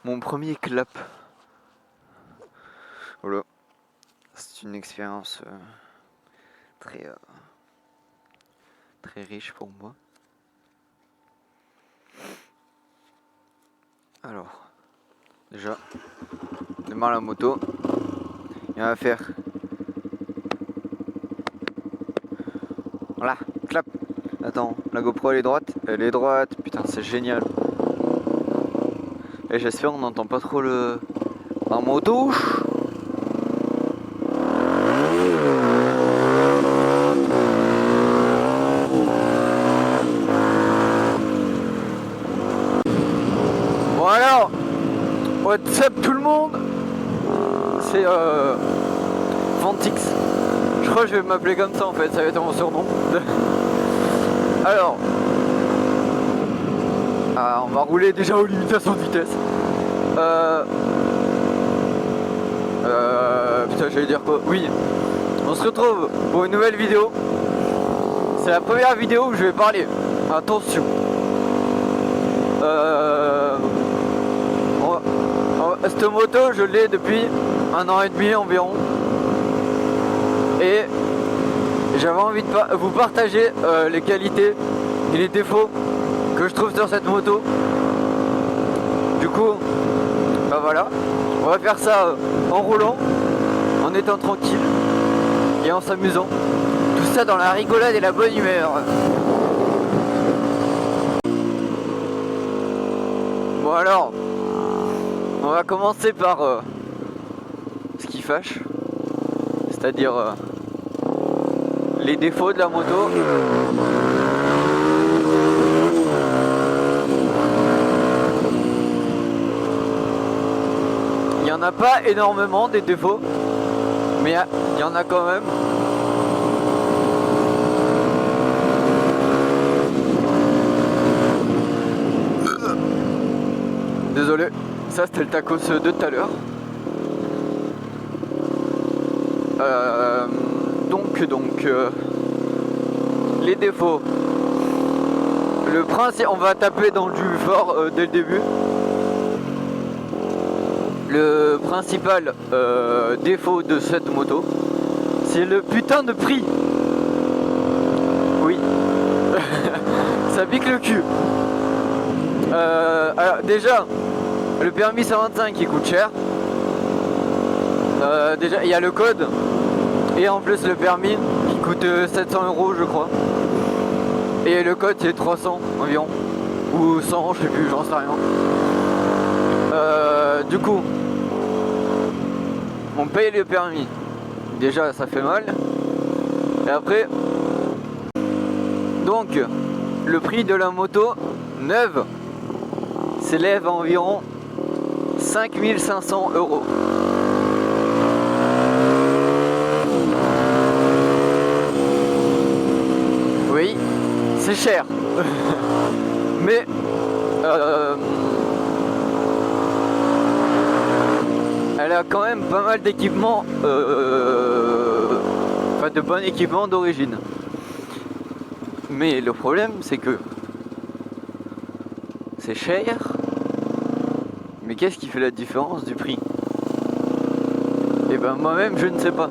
Mon premier clap. Voilà. C'est une expérience très riche pour moi. Alors, déjà, on démarre la moto. Et on va faire. Voilà, clap. Attends, la GoPro elle est droite. Elle est droite, putain, c'est génial. Et j'espère on n'entend pas trop la moto. Bon alors, what's up tout le monde? C'est Fantix. Je crois que je vais m'appeler comme ça en fait, ça va être mon surnom. Alors, on va rouler déjà aux limitations de vitesse. Putain, j'allais dire quoi? Oui, on se retrouve pour une nouvelle vidéo. C'est la première vidéo où je vais parler. Attention. Cette moto, je l'ai depuis 1 an et demi environ. Et j'avais envie de vous partager les qualités et les défauts que je trouve sur cette moto. Du coup, bah voilà, on va faire ça en roulant, en étant tranquille et en s'amusant. Tout ça dans la rigolade et la bonne humeur. Bon alors, on va commencer par ce qui fâche, c'est-à-dire les défauts de la moto. Il n'y en a pas énormément des défauts, mais il y en a quand même. Désolé, ça c'était le tacos de tout à l'heure. Donc, les défauts. Le principe, on va taper dans le jus fort dès le début. Le principal défaut de cette moto, c'est le putain de prix. Oui, ça pique le cul. Alors déjà, le permis 125 qui coûte cher. Déjà, il y a le code et en plus le permis qui coûte 700 € je crois. Et le code c'est 300 environ ou 100, je sais plus, j'en sais rien. Du coup, on paye le permis. Déjà, ça fait mal. Et après, donc, le prix de la moto neuve s'élève à environ 5500 €. Oui, c'est cher. Mais elle a quand même pas mal d'équipements, enfin de bon équipement d'origine. Mais le problème c'est que c'est cher. Mais qu'est-ce qui fait la différence du prix? Et ben moi-même je ne sais pas.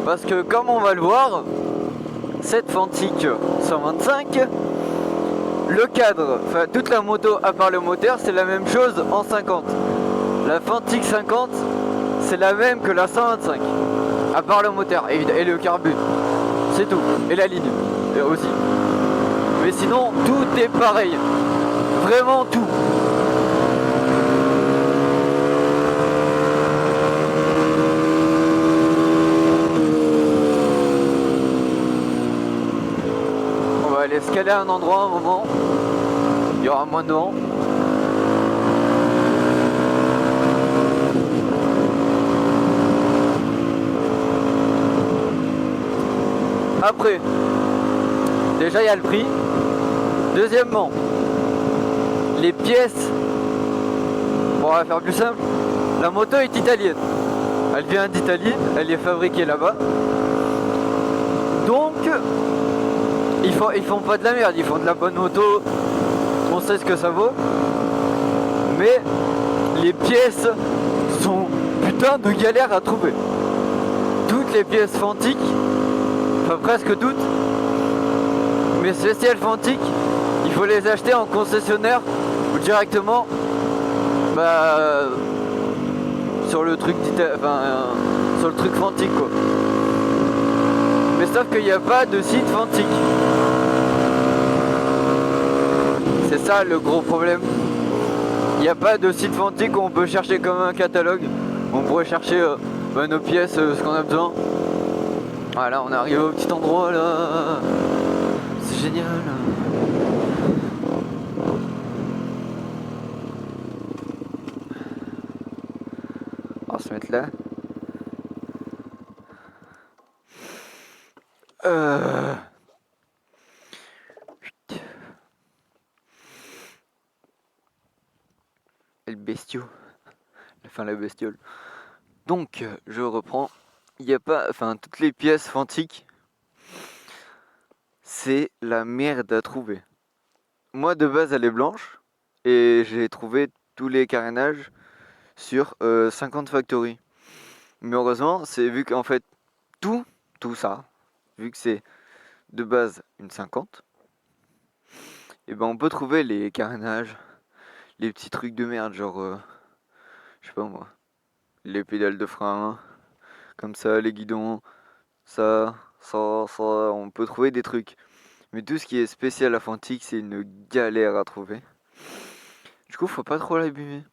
Parce que comme on va le voir, cette Fantic 125, le cadre, enfin toute la moto à part le moteur, c'est la même chose en 50. La Fantic 50, c'est la même que la 125, à part le moteur et le carbu, c'est tout, et la ligne aussi. Mais sinon, tout est pareil, vraiment tout. On va aller escalader à un endroit, un moment, il y aura moins de vent. Après, Déjà il y a le prix. Deuxièmement, les pièces, on va faire plus simple, la moto est italienne. Elle vient d'Italie, elle est fabriquée là-bas. Donc, ils font pas de la merde, ils font de la bonne moto, on sait ce que ça vaut. Mais les pièces sont putain de galère à trouver. Toutes les pièces Fantic, enfin presque toutes, mais spéciales Fantic, il faut les acheter en concessionnaire ou directement sur le truc sur le truc Fantic quoi. Mais sauf qu'il n'y a pas de site Fantic. C'est ça le gros problème. Il n'y a pas de site Fantic où on peut chercher comme un catalogue. On pourrait chercher nos pièces, ce qu'on a besoin. Voilà, on est arrivé au petit endroit là. C'est génial. On va se mettre là. Le bestiau. La bestiole. Donc, je reprends. Il n'y a pas... Enfin, toutes les pièces Fantic, c'est la merde à trouver. Moi, de base, elle est blanche. Et j'ai trouvé tous les carénages sur 50 Factory. Mais heureusement, c'est vu qu'en fait, tout ça, vu que c'est de base une 50, et ben on peut trouver les carénages, les petits trucs de merde, genre, je sais pas moi, les pédales de frein, comme ça, les guidons, ça, on peut trouver des trucs. Mais tout ce qui est spécial à Fantic, c'est une galère à trouver. Du coup, faut pas trop l'abîmer.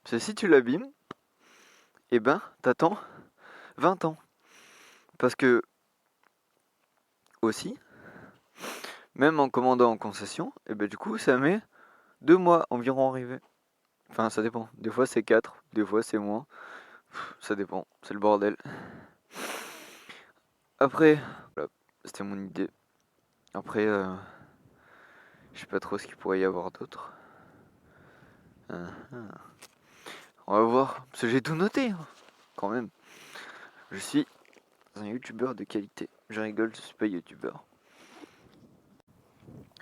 Parce que si tu l'abîmes, et ben, t'attends 20 ans. Parce que, aussi, même en commandant en concession, et ben du coup, ça met 2 mois environ à arriver. Enfin, ça dépend. Des fois, c'est 4, des fois, c'est moins. Ça dépend, c'est le bordel. Après, voilà, c'était mon idée. Après, je sais pas trop ce qu'il pourrait y avoir d'autre. On va voir, parce que j'ai tout noté, hein, quand même. Je suis un youtubeur de qualité. Je rigole, je suis pas youtubeur.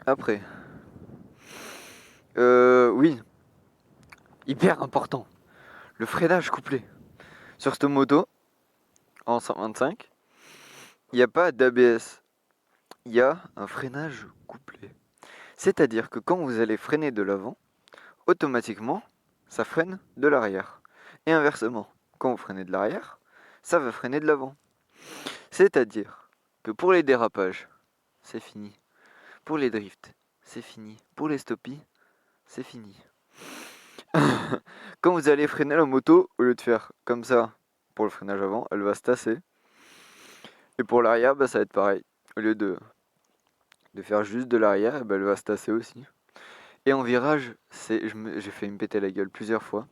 Après, oui, hyper important, le freinage couplé. Sur cette moto, en 125, il n'y a pas d'ABS, il y a un freinage couplé. C'est-à-dire que quand vous allez freiner de l'avant, automatiquement, ça freine de l'arrière. Et inversement, quand vous freinez de l'arrière, ça va freiner de l'avant. C'est-à-dire que pour les dérapages, c'est fini. Pour les drifts, c'est fini. Pour les stoppies, c'est fini. Quand vous allez freiner la moto, au lieu de faire comme ça pour le freinage avant, elle va se tasser. Et pour l'arrière, ça va être pareil. Au lieu de faire juste de l'arrière, elle va se tasser aussi. Et en virage, j'ai failli me péter la gueule plusieurs fois.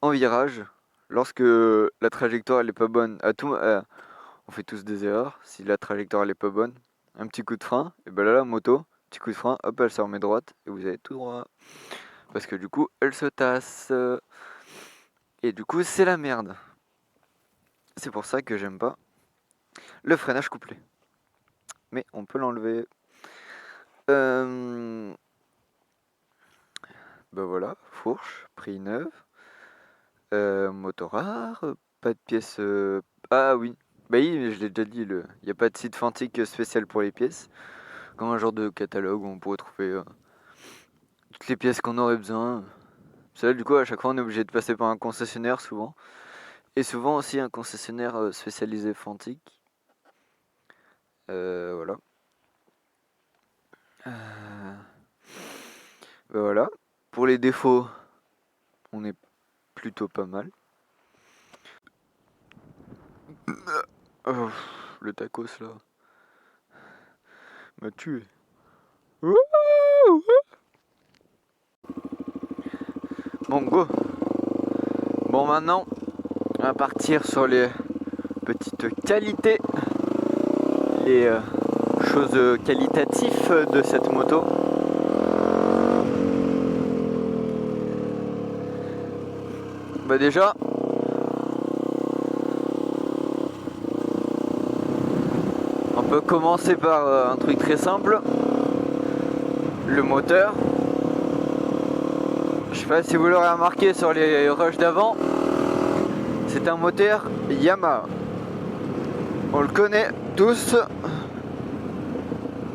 En virage, lorsque la trajectoire elle est pas bonne, on fait tous des erreurs. Si la trajectoire elle est pas bonne, un petit coup de frein, et là la moto, petit coup de frein, hop, elle se remet droite et vous allez tout droit. Parce que du coup, elle se tasse. Et du coup, c'est la merde. C'est pour ça que j'aime pas le freinage couplé. Mais on peut l'enlever. Voilà, fourche, prix neuf. Moto rare, pas de pièces. Ah oui, oui, je l'ai déjà dit, il n'y a pas de site Fantic spécial pour les pièces. Comme un genre de catalogue où on pourrait trouver toutes les pièces qu'on aurait besoin. Parce que là, du coup, à chaque fois, on est obligé de passer par un concessionnaire souvent. Et souvent aussi un concessionnaire spécialisé Fantic. Voilà. Voilà. Pour les défauts, on est plutôt pas mal. Oh, le tacos là m'a tué. Bon, go. Bon, maintenant, on va partir sur les petites qualités, les chose qualitatif de cette moto. Bah déjà, on peut commencer par un truc très simple, le moteur. Je sais pas si vous l'aurez remarqué sur les rushs d'avant, c'est un moteur Yamaha. On le connaît tous.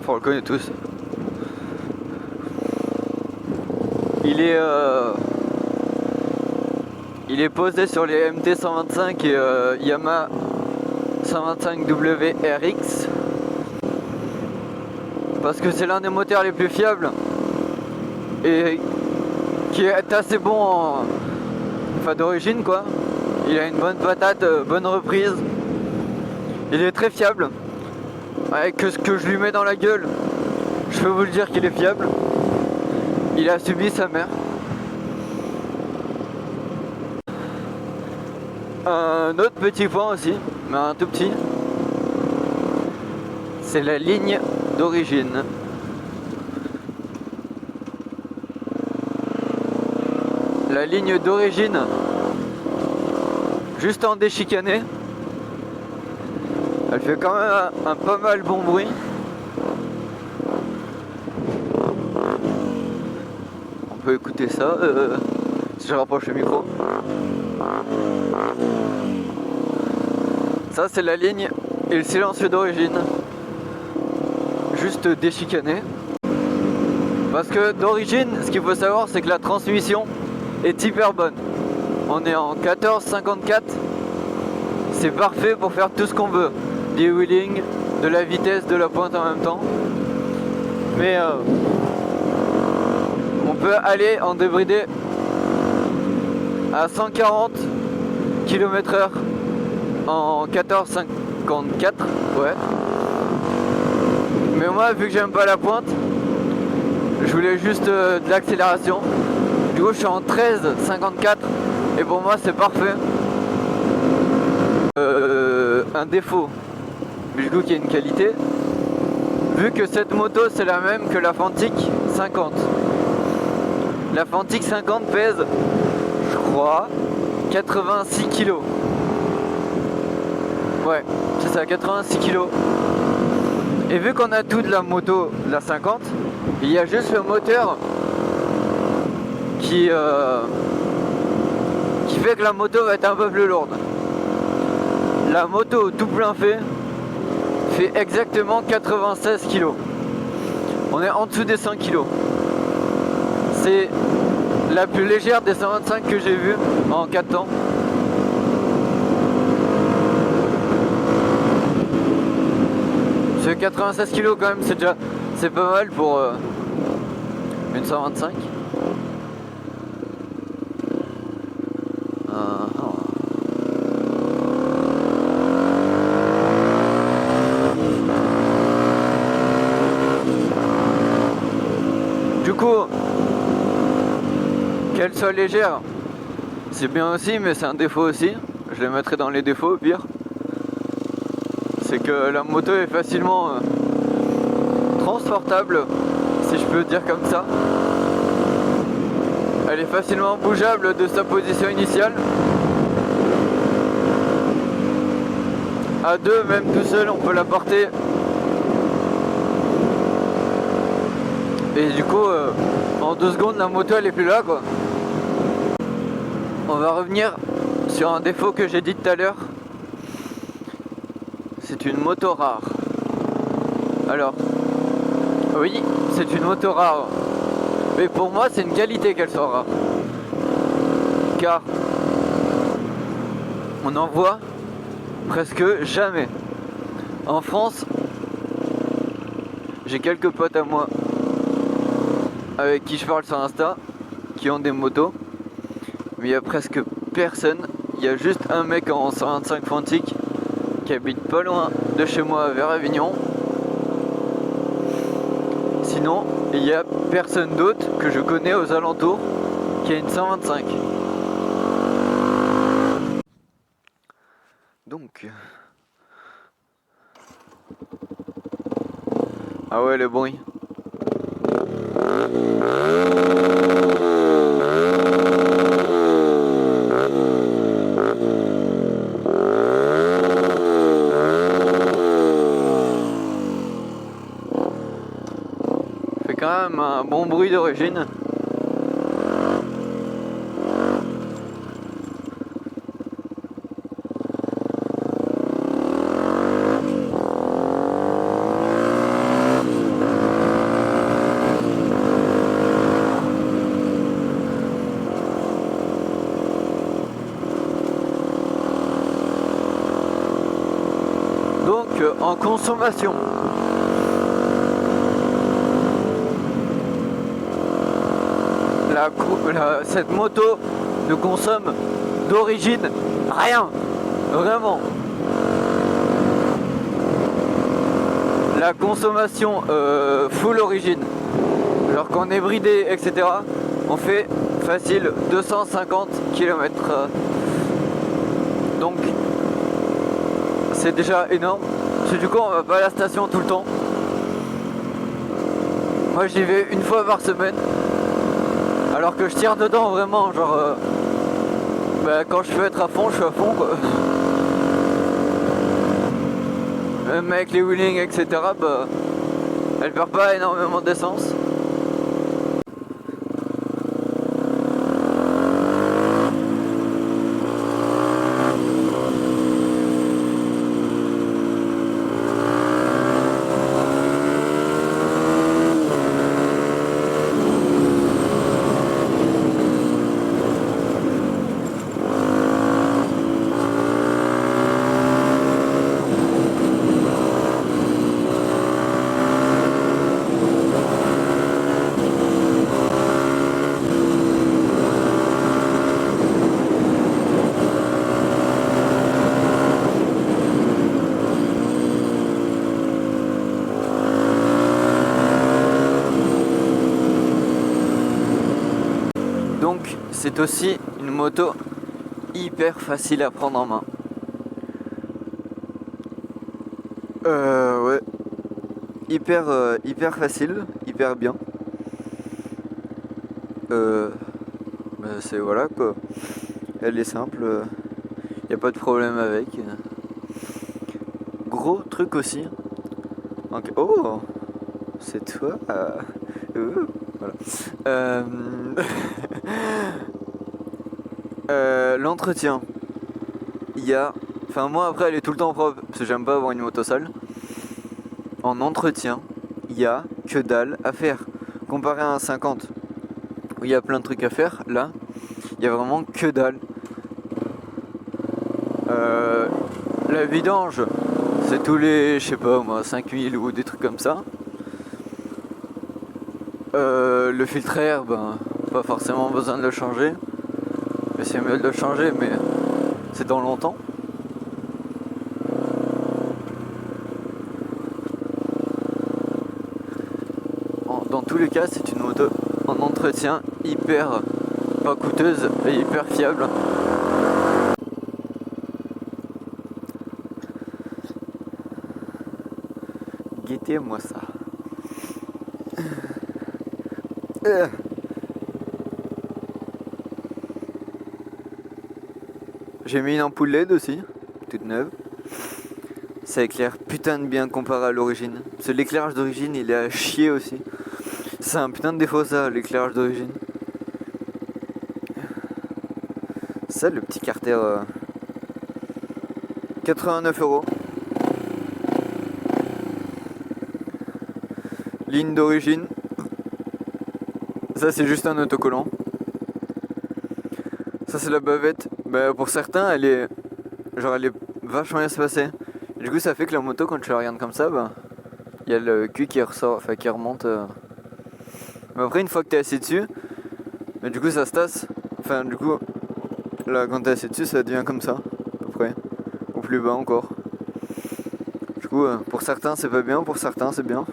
Enfin, on le connaît tous. Il est posé sur les MT 125 et Yamaha 125W RX parce que c'est l'un des moteurs les plus fiables et qui est assez bon enfin d'origine quoi. Il a une bonne patate, bonne reprise. Il est très fiable. Avec ce que je lui mets dans la gueule, je peux vous le dire qu'il est fiable. Il a subi sa mère. Un autre petit point aussi, mais un tout petit, c'est la ligne d'origine. La ligne d'origine, juste en déchicané, elle fait quand même un pas mal bon bruit. On peut écouter ça si je rapproche le micro. Ça c'est la ligne et le silencieux d'origine. Juste déchicané. Parce que d'origine, ce qu'il faut savoir, c'est que la transmission est hyper bonne. On est en 14,54. C'est parfait pour faire tout ce qu'on veut. Du wheeling, de la vitesse, de la pointe en même temps. Mais on peut aller en débridé à 140 km/h en 14,54. Ouais. Mais moi, vu que j'aime pas la pointe, je voulais juste de l'accélération. Du coup, je suis en 13,54 et pour moi, c'est parfait. Un défaut, mais du coup, qui a une qualité. Vu que cette moto, c'est la même que la Fantic 50. La Fantic 50 pèse, je crois, 86 kg. Ouais, c'est ça, 86 kg. Et vu qu'on a tout de la moto, la 50, il y a juste le moteur qui fait que la moto va être un peu plus lourde. La moto tout plein fait exactement 96 kg. On est en dessous des 100 kg. C'est la plus légère des 125 que j'ai vue en 4 ans. C'est 96 kg quand même, c'est pas mal pour une 125. Du coup, qu'elle soit légère, c'est bien aussi, mais c'est un défaut aussi. Je les mettrai dans les défauts au pire. C'est que la moto est facilement transportable, si je peux dire comme ça. Elle est facilement bougeable de sa position initiale. À deux, même tout seul, on peut la porter. Et du coup, en 2 secondes, la moto elle est plus là quoi. On va revenir sur un défaut que j'ai dit tout à l'heure. C'est une moto rare. Alors, oui, c'est une moto rare. Mais pour moi, c'est une qualité qu'elle soit rare. Car on en voit presque jamais. En France, j'ai quelques potes à moi avec qui je parle sur Insta qui ont des motos. Mais il y a presque personne. Il y a juste un mec en 125 Fantic qui habite pas loin de chez moi vers Avignon. Sinon, il n'y a personne d'autre que je connais aux alentours qui a une 125. Donc, Ah ouais, le bruit. Fait quand même un bon bruit d'origine. Donc en consommation, cette moto ne consomme d'origine rien, vraiment. La consommation full origine, genre quand on est bridé, etc., on fait facile 250 km. Donc c'est déjà énorme, parce que du coup on va pas à la station tout le temps. Moi j'y vais une fois par semaine, alors que je tire dedans vraiment, genre quand je veux être à fond, je suis à fond quoi. Même avec les wheelings, etc., elle perd pas énormément d'essence. Donc c'est aussi une moto hyper facile à prendre en main. Ouais. Hyper facile, hyper bien. C'est voilà quoi. Elle est simple, y a pas de problème avec. Gros truc aussi. Donc, oh, c'est toi. Voilà. L'entretien. Il y a. Enfin, moi après, elle est tout le temps propre parce que j'aime pas avoir une moto sale. En entretien, il y a que dalle à faire. Comparé à un 50 où il y a plein de trucs à faire, là, il y a vraiment que dalle. La vidange, c'est tous les, je sais pas moi, 5000 ou des trucs comme ça. Le filtre à air, pas forcément besoin de le changer. Mais c'est mieux de le changer, mais c'est dans longtemps. Dans tous les cas, c'est une moto en entretien hyper pas coûteuse et hyper fiable. Guettez-moi ça. J'ai mis une ampoule LED aussi, toute neuve. Ça éclaire putain de bien comparé à l'origine. Parce que l'éclairage d'origine il est à chier aussi. C'est un putain de défaut ça, l'éclairage d'origine. Ça, le petit carter 89 €. Ligne d'origine. Ça c'est juste un autocollant. Ça c'est la bavette. Pour certains elle est vachement bien espacée. Du coup ça fait que la moto quand tu la regardes comme ça, il y a le cul qui ressort, enfin qui remonte. Mais après une fois que t'es assis dessus, du coup ça se tasse. Enfin du coup là quand t'es assis dessus ça devient comme ça à peu près. Ou plus bas encore. Du coup pour certains c'est pas bien, pour certains c'est bien.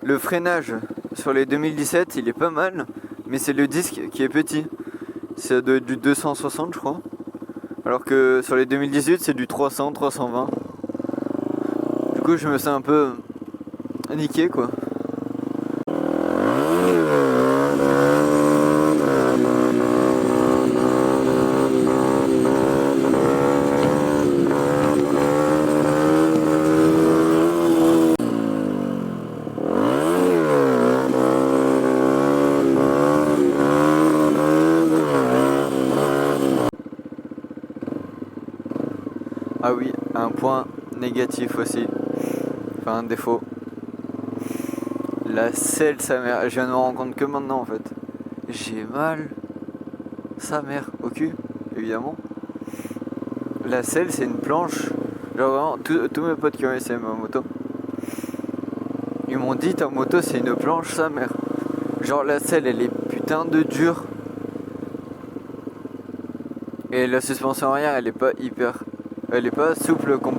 Le freinage sur les 2017 il est pas mal, mais c'est le disque qui est petit. Ça doit être du 260 je crois. Alors que sur les 2018 c'est du 300, 320. Du coup je me sens un peu niqué quoi. Ah oui, un point négatif aussi. Enfin un défaut. La selle sa mère. Je viens de me rendre compte que maintenant en fait. J'ai mal sa mère au cul, évidemment. La selle c'est une planche. Genre vraiment, tous mes potes qui ont essayé ma moto, ils m'ont dit ta moto c'est une planche sa mère. Genre la selle elle est putain de dure. Et la suspension arrière elle est pas hyper. Elle est pas souple comparée.